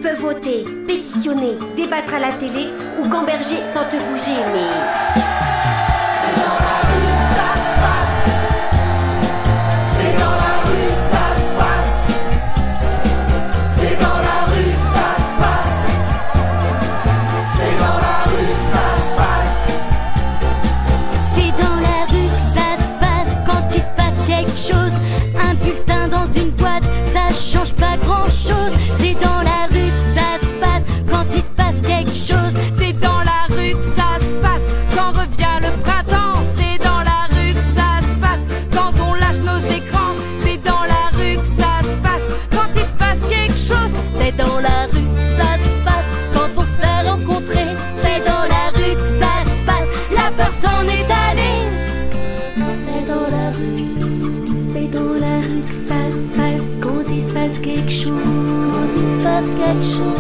peux voter, pétitionner, débattre à la télé ou gamberger sans te bouger, mais... C'est dans la rue que ça se passe. C'est dans la rue que ça se passe. C'est dans la rue que ça se passe. C'est dans la rue que ça se passe. C'est dans la rue que ça se passe quand il se passe quelque chose. Un bulletin dans une boîte, ça change pas grand chose. C'est dans la rue que ça se passe quand il se passe quelque chose. C'est dans la rue que ça se passe quand revient le printemps. C'est dans la rue que ça se passe quand on lâche nos écrans. C'est dans la rue que ça se passe quand il se passe quelque chose. C'est dans la rue que ça se passe quand on s'est rencontrés. C'est dans la rue que ça se passe, la peur s'en est allée. C'est dans la rue que ça se passe quand il se passe quelque chose. Quand il se passe quelque chose.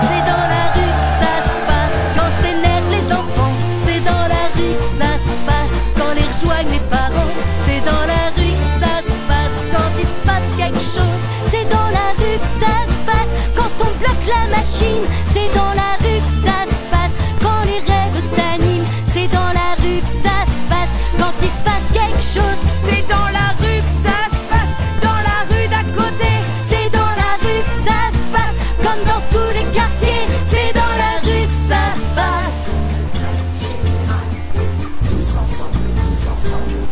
C'est dans la rue que ça se passe quand s'énervent les enfants. C'est dans la rue que ça se passe quand les rejoignent les parents. C'est dans la rue que ça se passe quand il se passe quelque chose. C'est dans la rue que ça se passe quand on bloque la machine. C'est dans la rue que ça se passe quand les rêves s'animent. C'est dans la rue que ça se passe quand il se passe quelque chose. C'est dans la rue que ça se passe, dans la rue d'à côté. C'est dans la rue que ça se passe, comme dans tous les quartiers. C'est dans la rue que ça se passe. Tous ensemble,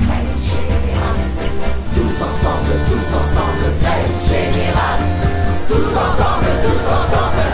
grève générale. Tous ensemble, grève générale. Tous ensemble,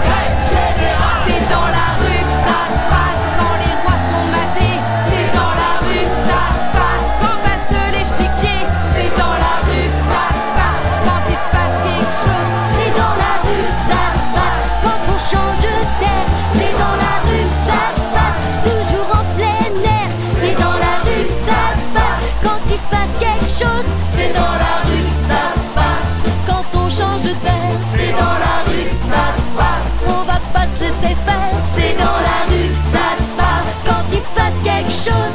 grève générale. C'est dans la rue que ça se passe quand les rois sont matés. C'est dans la rue que ça se passe quand passe l'échiquier. C'est dans la rue que ça se passe quand il se passe quelque chose. C'est dans la rue que ça se passe quand on change d'air. C'est dans la rue que ça se passe, toujours en plein air. C'est dans la rue que ça se passe quand il se passe quelque chose. C'est dans la rue que ça se passe quand on change d'air. C'est dans la rue que ça se passe, on va pas se laisser faire. C'est dans la rue que ça se passe quand il se passe quelque chose.